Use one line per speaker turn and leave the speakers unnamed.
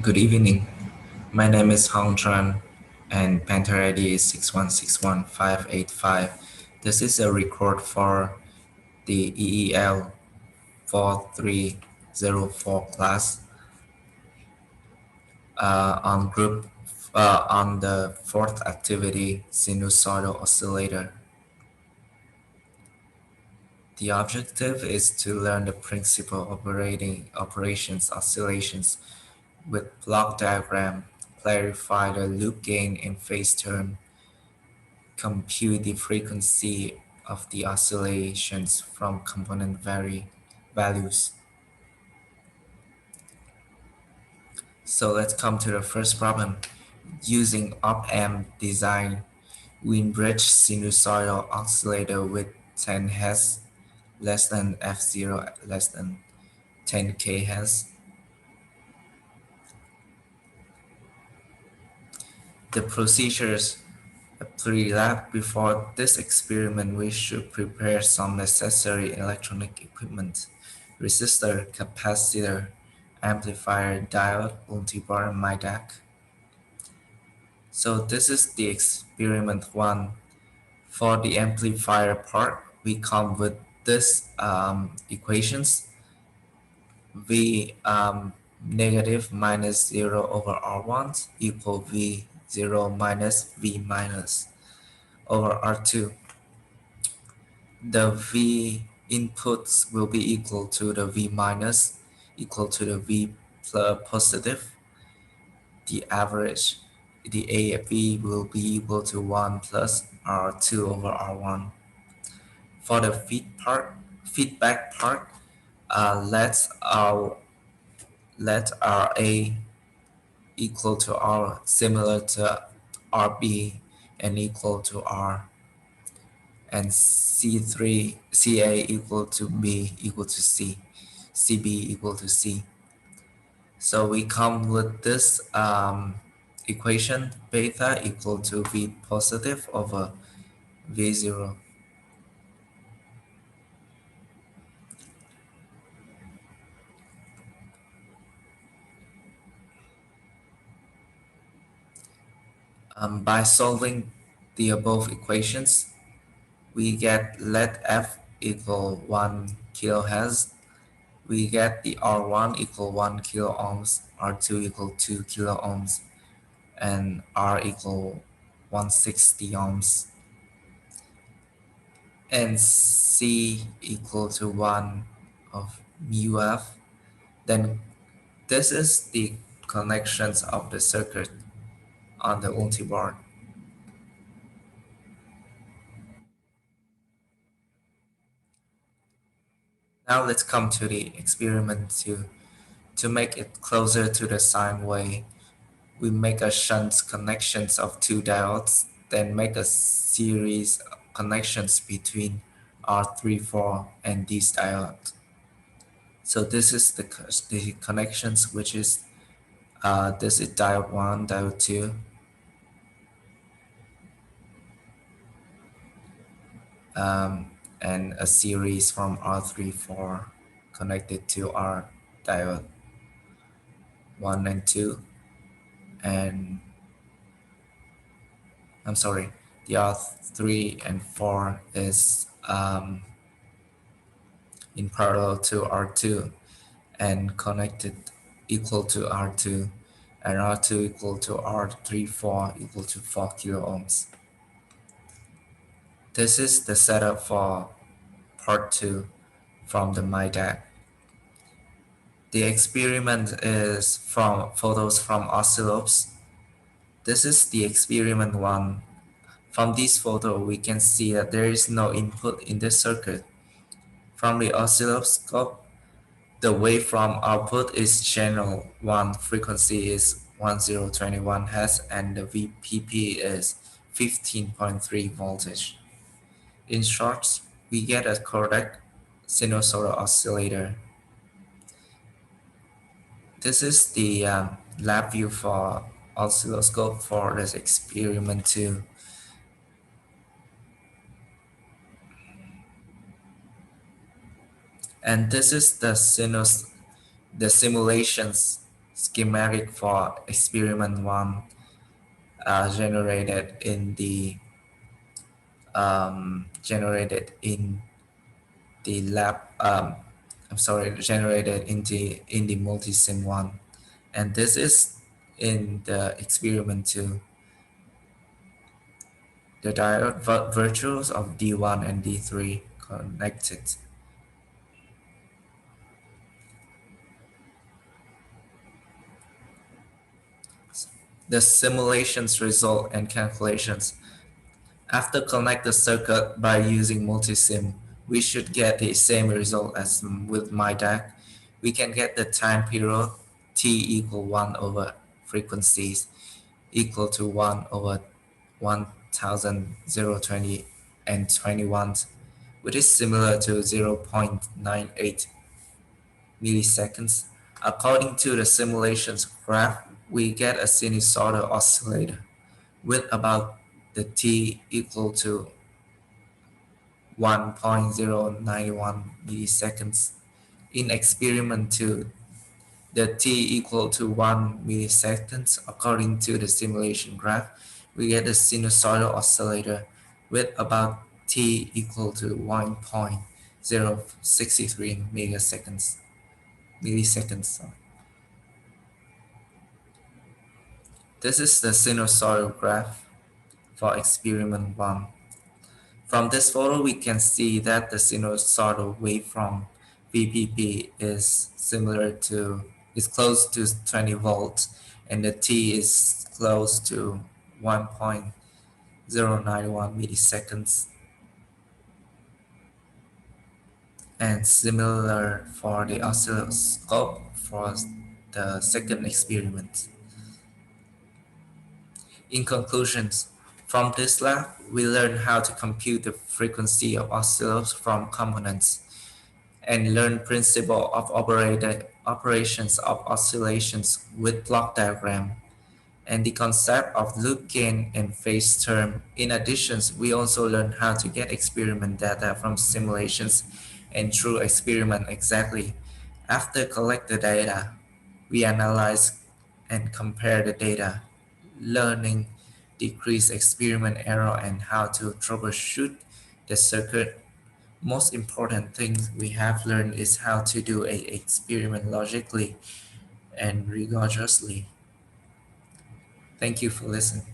Good evening. My name is Tran, and Panther ID is 6161585. This is a record for the EEL 4304 class on group on the fourth activity, sinusoidal oscillator. The objective is to learn the principal operations oscillations with block diagram, clarify the loop gain and phase term, compute the frequency of the oscillations from component values. So let's come to the first problem. Using op-amp design, we bridge sinusoidal oscillator with 10 Hz less than F0 less than 10 kHz. The procedures pre-lab. Before this experiment, we should prepare some necessary electronic equipment: resistor, capacitor, amplifier, diode, multibar, and MIDAC. So this is the experiment one. For the amplifier part, we come with this equations: V negative minus 0 over R1 equal V 0 minus V minus over R2. The V inputs will be equal to the V minus equal to the V plus positive. The average, the AV will be equal to 1 plus R2 over R1. For the feedback part, let RA equal to R similar to RB and equal to R, and CA equal to B equal to C, CB equal to C. So we come with this equation: beta equal to V positive over V0. By solving the above equations, we get let F equal 1 kilohertz. We get the R1 equal 1 kilo ohms, R2 equal 2 kilo ohms, and R equal 160 ohms, and C equal to 1 of mu F. Then this is the connections of the circuit on the multiboard. Now let's come to the experiment 2. To make it closer to the sine wave, we make a shunt connections of 2 diodes, then make a series connections between R34 and these diodes. So this is the connections, which is this is diode 1, diode 2, and a series from R34 connected to R diode 1 and 2, and I'm sorry, the R3 and 4 is in parallel to R2 and connected equal to R2, and R2 equal to R34 equal to 4 kilo ohms. This is the setup for part 2 from the MIDAC. The experiment is from photos from oscilloscopes. This is the experiment 1. From this photo, we can see that there is no input in the circuit. From the oscilloscope, the waveform output is channel 1, frequency is 1021 Hz, and the VPP is 15.3 voltage. In short, we get a correct sinusoidal oscillator. This is the lab view for oscilloscope for this experiment 2. And this is the simulations schematic for experiment one generated in the lab. I'm sorry, generated in the multisim one, and this is in the experiment two. The diode virtuals of D1 and D3 connected. The simulations result and calculations. After connect the circuit by using multisim, we should get the same result as with MyDAC. We can get the time period t equal 1 over frequencies equal to 1 over 1020 and 21, which is similar to 0.98 milliseconds. According to the simulations graph, we get a sinusoidal oscillator with about the t equal to 1.091 milliseconds. In experiment 2, the t equal to 1 milliseconds according to the simulation graph, we get a sinusoidal oscillator with about t equal to 1.063 milliseconds. This is the sinusoidal graph for experiment 1. From this photo, we can see that the sinusoidal waveform VPP is close to 20 volts, and the T is close to 1.091 milliseconds, and similar for the oscilloscope for the second experiment. In conclusions, from this lab, we learned how to compute the frequency of oscillators from components and learn principle of operations of oscillations with block diagram and the concept of loop gain and phase term. In addition, we also learn how to get experiment data from simulations and through experiment exactly. After collect the data, we analyze and compare the data, learning decrease experiment error and how to troubleshoot the circuit. Most important thing we have learned is how to do a experiment logically and rigorously. Thank you for listening.